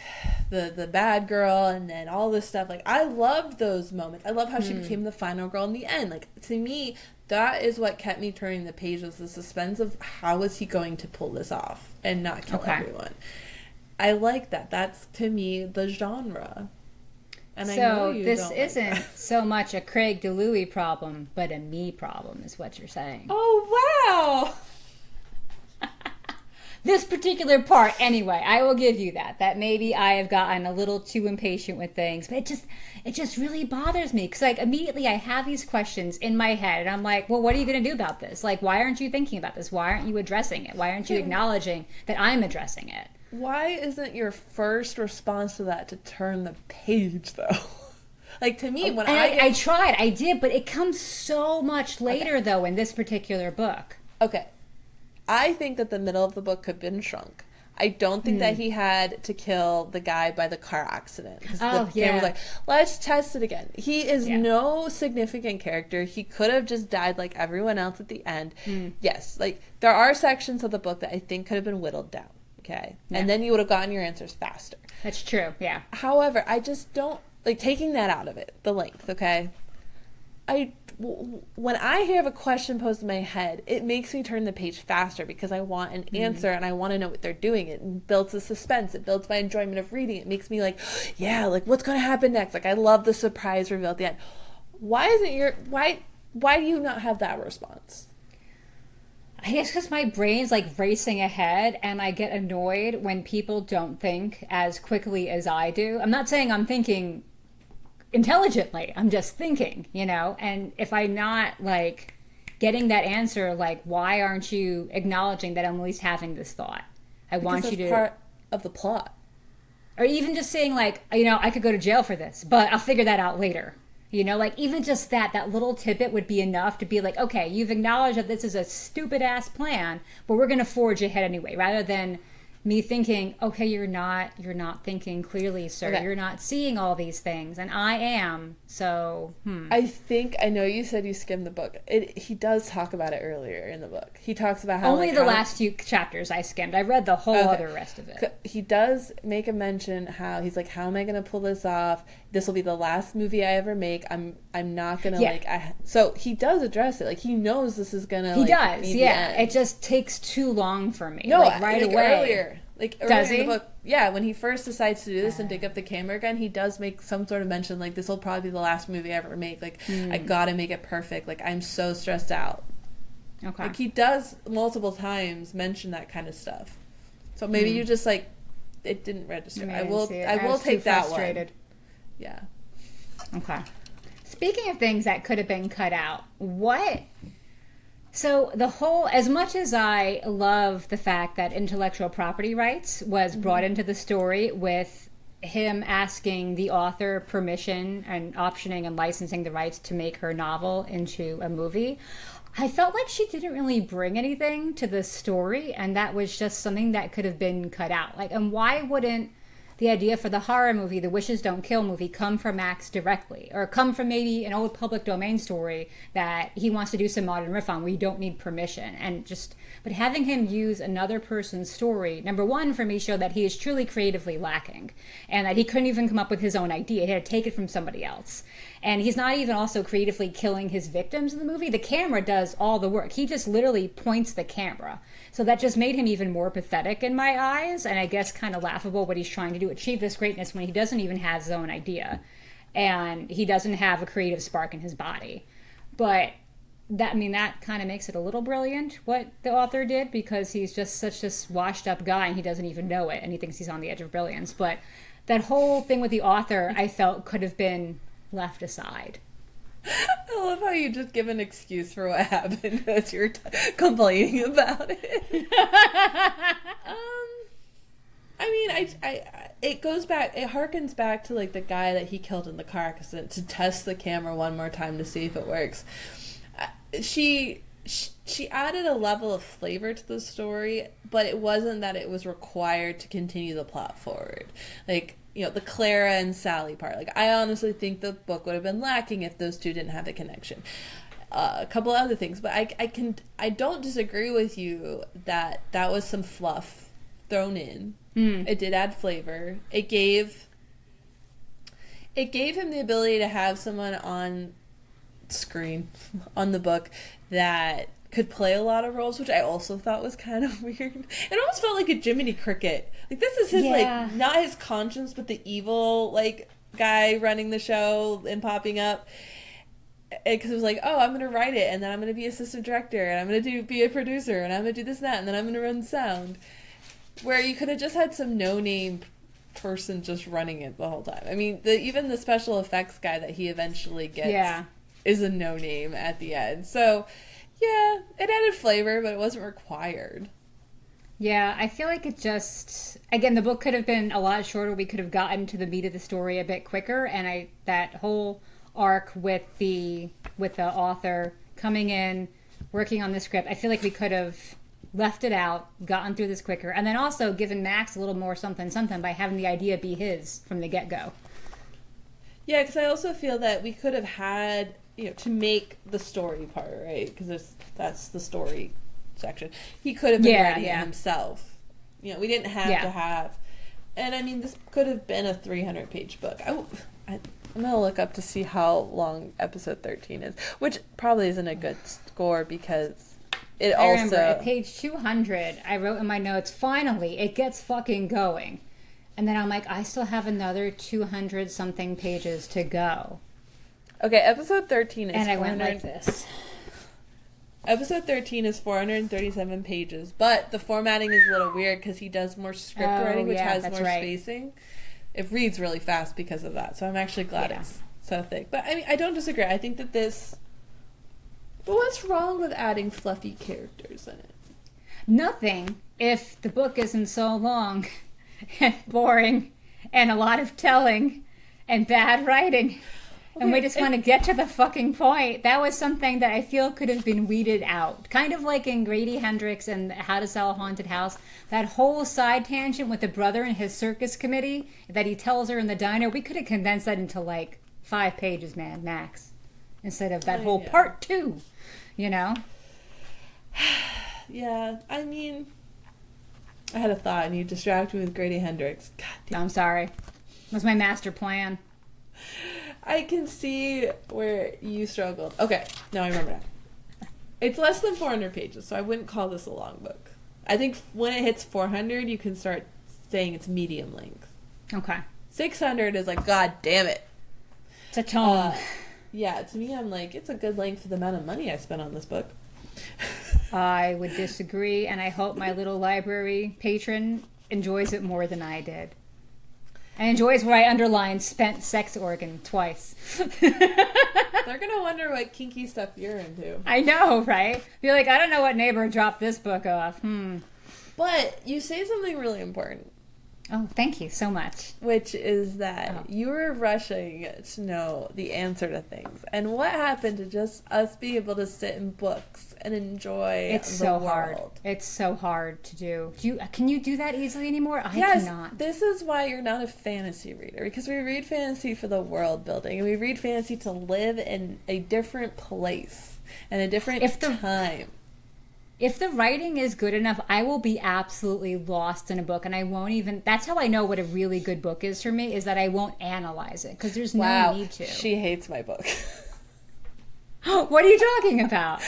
the bad girl, and then all this stuff. Like, I loved those moments. I love how she became the final girl in the end. Like, to me, that is what kept me turning the page, was the suspense of how is he going to pull this off and not kill everyone. I like that. That's, to me, the genre. And so I know you this don't isn't like that. so much a Craig DiLouie problem, but a me problem, is what you're saying. Oh, wow! This particular part, anyway, I will give you that maybe I have gotten a little too impatient with things, but it just really bothers me, because like immediately I have these questions in my head, and I'm like, well, what are you going to do about this? Like, why aren't you thinking about this? Why aren't you addressing it? Why aren't you acknowledging that I'm addressing it? Why isn't your first response to that to turn the page, though? Like, to me, when I tried, I did, but it comes so much later, though, in this particular book. Okay. I think that the middle of the book could have been shrunk. I don't think that he had to kill the guy by the car accident. Because the was like, let's test it again. He is no significant character. He could have just died like everyone else at the end. Yes, like, there are sections of the book that I think could have been whittled down. Okay. Yeah. And then you would have gotten your answers faster. That's true, yeah. However, I just don't, like, taking that out of it, the length, okay? When I have a question posed in my head, it makes me turn the page faster because I want an answer and I want to know what they're doing. It builds the suspense. It builds my enjoyment of reading. It makes me like, yeah, like, what's going to happen next? Like, I love the surprise reveal at the end. Why do you not have that response? I guess because my brain's like racing ahead, and I get annoyed when people don't think as quickly as I do. I'm not saying I'm thinking intelligently, I'm just thinking, you know, and if I'm not like getting that answer, like, why aren't you acknowledging that I'm at least having this thought? Want you to, part of the plot. Or even just saying, like, you know, I could go to jail for this, but I'll figure that out later. You know, like, even just that little tidbit would be enough to be like, okay, you've acknowledged that this is a stupid ass plan, but we're going to forge ahead anyway, rather than me thinking, okay, you're not thinking clearly, sir. Okay. You're not seeing all these things, and I am. So, I know you said you skimmed the book. He does talk about it earlier in the book. He talks about how only the last few chapters I skimmed. I read the whole other rest of it. He does make a mention how he's like, how am I going to pull this off? This will be the last movie I ever make. I'm not going to so he does address it. Like, he knows this is going to He does. Yeah. It just takes too long for me. No, like, right away. Earlier in the book, when he first decides to do this and dig up the camera again, he does make some sort of mention, like, this will probably be the last movie I ever make. Like, I gotta make it perfect. Like, I'm so stressed out. Okay. Like, he does multiple times mention that kind of stuff. So maybe you just, like, it didn't register. I will take that one. Yeah. Okay. Speaking of things that could have been cut out, So as much as I love the fact that intellectual property rights was brought into the story with him asking the author permission and optioning and licensing the rights to make her novel into a movie, I felt like she didn't really bring anything to the story, and that was just something that could have been cut out. Like, and why wouldn't the idea for the horror movie, the Wishes Don't Kill movie, come from Max directly, or come from maybe an old public domain story that he wants to do some modern riff on where you don't need permission, but having him use another person's story, number one, for me, showed that he is truly creatively lacking, and that he couldn't even come up with his own idea. He had to take it from somebody else. And he's not even also creatively killing his victims in the movie. The camera does all the work. He just literally points the camera. So that just made him even more pathetic in my eyes, and I guess kind of laughable what he's trying to do, achieve this greatness when he doesn't even have his own idea. And he doesn't have a creative spark in his body. But that kind of makes it a little brilliant what the author did, because he's just such this washed up guy and he doesn't even know it, and he thinks he's on the edge of brilliance. But that whole thing with the author, I felt, could have been left aside. I love how you just give an excuse for what happened as you're complaining about it. It goes back, it harkens back to, like, the guy that he killed in the car accident to test the camera one more time to see if it works. She added a level of flavor to the story, but it wasn't that it was required to continue the plot forward. Like, you know, the Clara and Sally part. Like, I honestly think the book would have been lacking if those two didn't have a connection. a couple other things, but I don't disagree with you that was some fluff thrown in. It did add flavor. It gave him the ability to have someone on screen on the book that could play a lot of roles, which I also thought was kind of weird. It almost felt like a Jiminy Cricket. Like, this is his, like, not his conscience, but the evil, like, guy running the show and popping up. Because it was like, oh, I'm going to write it, and then I'm going to be assistant director, and I'm going to be a producer, and I'm going to do this and that, and then I'm going to run sound. Where you could have just had some no-name person just running it the whole time. I mean, even the special effects guy that he eventually gets is a no-name at the end. So, yeah, it added flavor, but it wasn't required. Yeah, I feel like it just... Again, the book could have been a lot shorter. We could have gotten to the meat of the story a bit quicker, and that whole arc with the author coming in, working on the script, I feel like we could have left it out, gotten through this quicker, and then also given Max a little more something by having the idea be his from the get-go. Yeah, because I also feel that we could have had, to make the story part, right? Because that's the story section. He could have been writing it himself. We didn't have to have... And, I mean, this could have been a 300-page book. I'm going to look up to see how long episode 13 is, which probably isn't a good score because... I remember at page 200, I wrote in my notes, finally, it gets fucking going. And then I'm like, I still have another 200-something pages to go. Okay, episode 13 is... And I went like this. Episode 13 is 437 pages, but the formatting is a little weird because he does more script writing, which has more spacing. It reads really fast because of that, so I'm actually glad it's so thick. But, I mean, I don't disagree. I think that this... But what's wrong with adding fluffy characters in it? Nothing, if the book isn't so long and boring and a lot of telling and bad writing. And we just want to get to the fucking point. That was something that I feel could have been weeded out. Kind of like in Grady Hendrix and How to Sell a Haunted House. That whole side tangent with the brother and his circus committee that he tells her in the diner. We could have condensed that into like 5 pages, man, max. Instead of that whole part 2, Yeah, I mean, I had a thought and you distracted me with Grady Hendrix. God damn. I'm sorry. It was my master plan. I can see where you struggled. Okay, now I remember that. It's less than 400 pages, so I wouldn't call this a long book. I think when it hits 400, you can start saying it's medium length. Okay. 600 is like, God damn it. It's a tome. Yeah, to me, I'm like, it's a good length for the amount of money I spent on this book. I would disagree, and I hope my little library patron enjoys it more than I did. And enjoys where I underlined spent sex organ twice. They're going to wonder what kinky stuff you're into. I know, right? Be like, I don't know what neighbor dropped this book off. But you say something really important. Oh, thank you so much. Which is that you were rushing to know the answer to things. And what happened to just us being able to sit in books and enjoy the world? Hard. It's so hard to do. Can you do that easily anymore? I cannot. This is why you're not a fantasy reader. Because we read fantasy for the world building. And we read fantasy to live in a different place and a different time. If the writing is good enough, I will be absolutely lost in a book, and I won't even... That's how I know what a really good book is for me, is that I won't analyze it, because there's no need to. She hates my book. What are you talking about?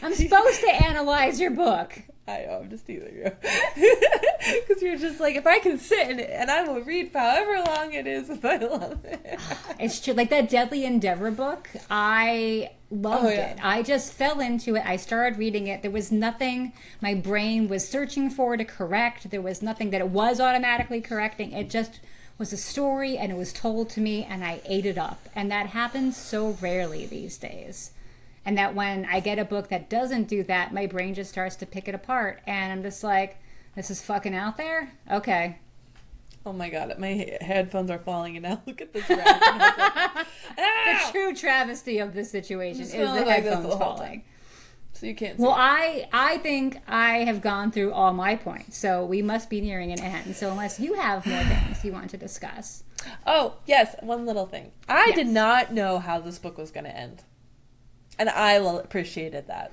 I'm supposed to analyze your book. I know, I'm just teasing you. Because you're just like, if I can sit in it, and I will read for however long it is if I love it. It's true. Like that Deadly Endeavor book, I loved it. I just fell into it. I started reading it. There was nothing my brain was searching for to correct. There was nothing that it was automatically correcting. It just was a story, and it was told to me, and I ate it up. And that happens so rarely these days. And that when I get a book that doesn't do that, my brain just starts to pick it apart. And I'm just like, this is fucking out there? Okay. Oh my God, my headphones are falling, and now look at this. The true travesty of this situation is the headphones falling. So you can't see Well, it. I think I have gone through all my points, so we must be nearing an end. So unless you have more things you want to discuss. Oh, yes, one little thing. I did not know how this book was going to end. And I appreciated that.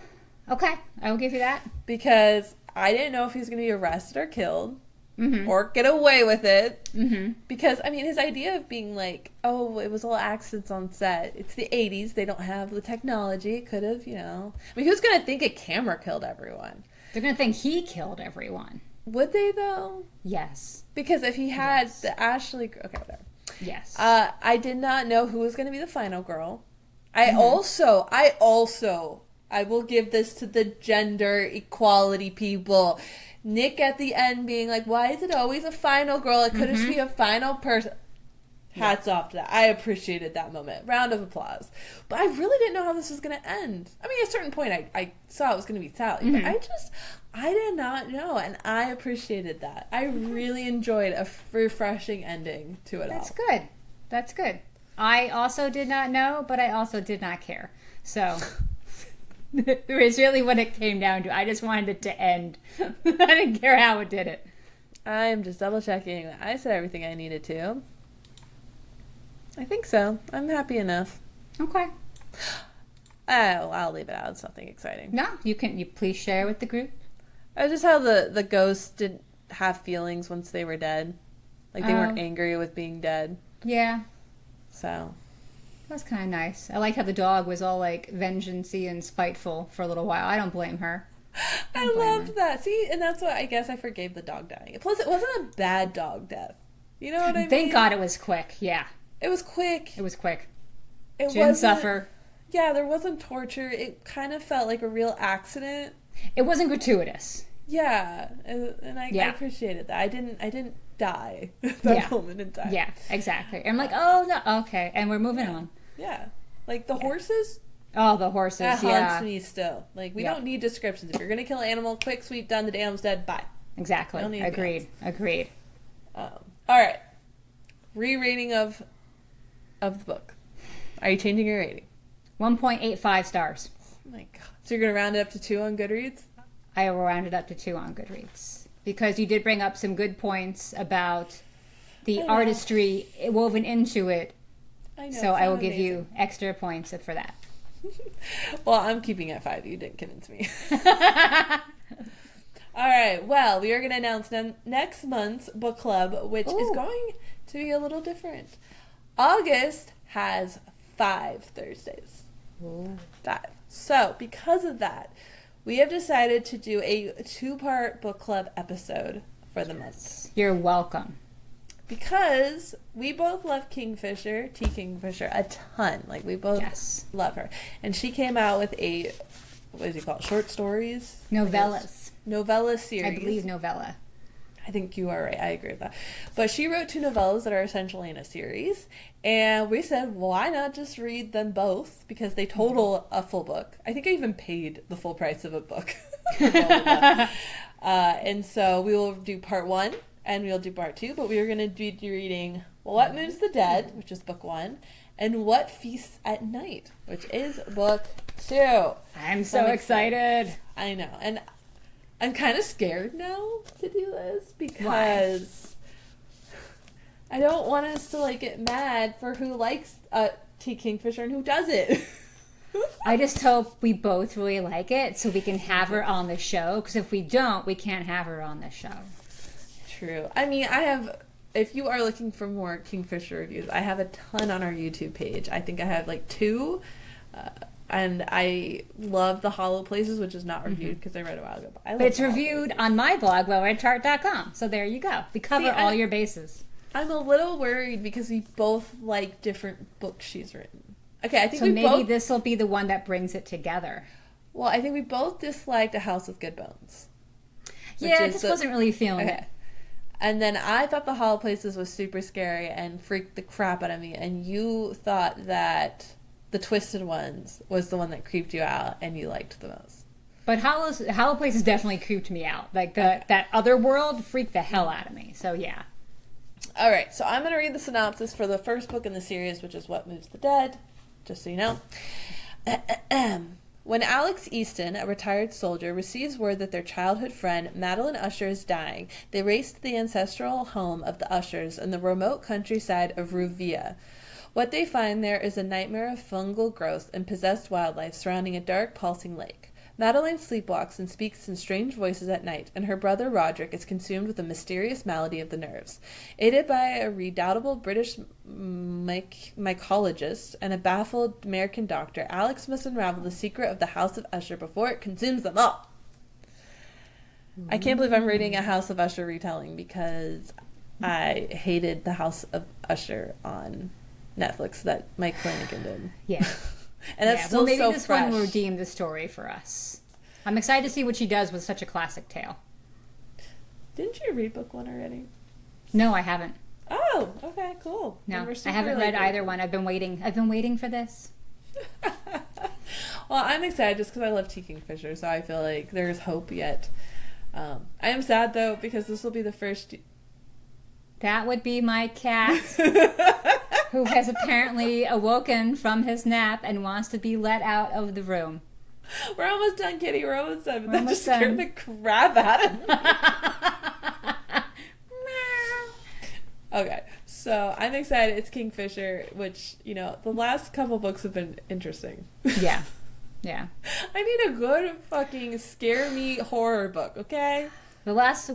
Okay, I will give you that. Because I didn't know if he was going to be arrested or killed. Mm-hmm. Or get away with it. Mm-hmm. Because, I mean, his idea of being like, oh, it was all accidents on set. It's the 80s. They don't have the technology. It could have, you know. I mean, who's going to think a camera killed everyone? They're going to think he killed everyone. Would they, though? Yes. Because if he had the Ashley... Okay, whatever. Yes. I did not know who was going to be the final girl. I will give this to the gender equality people. Nick at the end being like, why is it always a final girl? It could just be a final person. Hats off to that. I appreciated that moment. Round of applause. But I really didn't know how this was going to end. I mean, at a certain point, I saw it was going to be Sally. But I did not know. And I appreciated that. I really enjoyed a refreshing ending to it all. That's good. That's good. I also did not know, but I also did not care. So... It was really what it came down to. I just wanted it to end. I didn't care how it did it. I'm just double checking that I said everything I needed to. I think so. I'm happy enough. Okay. Oh, I'll leave it out. It's nothing exciting. No, you please share with the group. Just how the ghosts didn't have feelings once they were dead. Like they weren't angry with being dead. Yeah. So... That was kind of nice. I liked how the dog was all like vengeance-y and spiteful for a little while. I don't blame her. I loved that. See, and that's what I guess I forgave the dog dying. Plus, it wasn't a bad dog death. You know what I mean? Thank God it was quick. Yeah. It was quick. It was quick. It She didn't suffer. Yeah, there wasn't torture. It kind of felt like a real accident. It wasn't gratuitous. Yeah, and I appreciated that. I didn't die at that moment in time. Yeah, exactly. And I'm like, oh no, okay, and we're moving on. Yeah, like the horses. Oh, the horses. That haunts me still. Like we don't need descriptions. If you're gonna kill an animal, quick, sweep, done. The animal's dead. Bye. Exactly. Agreed. All right. Re-rating of the book. Are you changing your rating? 1.85 stars. Oh my God. So you're gonna round it up to 2 on Goodreads? I will round it up to 2 on Goodreads. Because you did bring up some good points about the artistry woven into it. I know. So I will give you extra points for that. Well, I'm keeping it 5. You didn't convince me. All right. Well, we are going to announce next month's book club, which is going to be a little different. August has 5 Thursdays. Ooh. 5. So, because of that, we have decided to do a 2-part book club episode for the month. You're welcome. Because we both love Kingfisher, T. Kingfisher, a ton. Like, we both love her. And she came out with a, what is it called? Short stories? Novellas. Novella series. I believe novella. I think you are right. I agree with that. But she wrote 2 novellas that are essentially in a series. And we said, why not just read them both? Because they total a full book. I think I even paid the full price of a book. And so we will do part 1 and we'll do part 2. But we are going to be reading What Moves the Dead, which is book 1, and What Feasts at Night, which is book 2. I'm so excited. I know. And I'm kind of scared now to do this because I don't want us to like get mad for who likes T. Kingfisher and who doesn't. I just hope we both really like it so we can have her on the show, because if we don't, we can't have her on the show. True. I mean, if you are looking for more Kingfisher reviews, I have a ton on our YouTube page. I think I have like 2. And I love The Hollow Places, which is not reviewed because I read it a while ago. But it's reviewed on my blog, wellreadchart.com. So there you go. We cover all your bases. I'm a little worried because we both like different books she's written. Okay, I think so maybe this will be the one that brings it together. Well, I think we both disliked A House with Good Bones. Yeah, I just wasn't really feeling it. And then I thought The Hollow Places was super scary and freaked the crap out of me. And you thought that The Twisted Ones was the one that creeped you out and you liked the most. But Hollow Places definitely creeped me out. Like that other world freaked the hell out of me. So yeah. All right, so I'm going to read the synopsis for the first book in the series, which is What Moves the Dead, just so you know. When Alex Easton, a retired soldier, receives word that their childhood friend, Madeline Usher, is dying, they race to the ancestral home of the Ushers in the remote countryside of Ruvia. What they find there is a nightmare of fungal growth and possessed wildlife surrounding a dark, pulsing lake. Madeline sleepwalks and speaks in strange voices at night, and her brother Roderick is consumed with a mysterious malady of the nerves. Aided by a redoubtable British mycologist and a baffled American doctor, Alex must unravel the secret of the House of Usher before it consumes them all. I can't believe I'm reading a House of Usher retelling because I hated the House of Usher on Netflix that Mike Flanagan did. Yeah. And that's still maybe so this fresh. one will redeem the story for us. I'm excited to see what she does with such a classic tale. Didn't you read book one already? No, I haven't. Oh, okay, cool. No, I haven't read either one. I've been waiting for this. Well, I'm excited just because I love T. Kingfisher, so I feel like there's hope yet. I am sad, though, because this will be the first... That would be my cat, who has apparently awoken from his nap and wants to be let out of the room. We're almost done, Kitty. We're almost done. But that just done. scared the crap out of me. Okay, so I'm excited. It's Kingfisher, which, you know, the last couple books have been interesting. Yeah. Yeah. I need a good fucking scare me horror book, okay? The last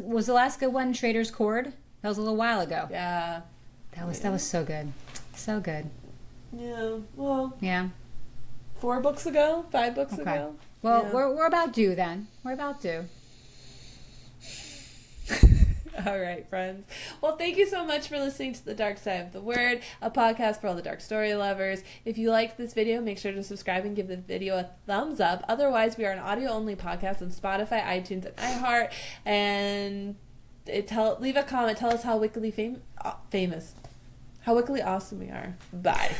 good one Trader's Cord? That was a little while ago. Yeah. That was so good. So good. Yeah. Well. Yeah. 5 books ago. Well, yeah. we're about due then. We're about due. All right, friends. Well, thank you so much for listening to The Dark Side of the Word, a podcast for all the dark story lovers. If you liked this video, make sure to subscribe and give the video a thumbs up. Otherwise, we are an audio-only podcast on Spotify, iTunes, and iHeart. And leave a comment. Tell us how wickedly famous, how wickedly awesome we are. Bye.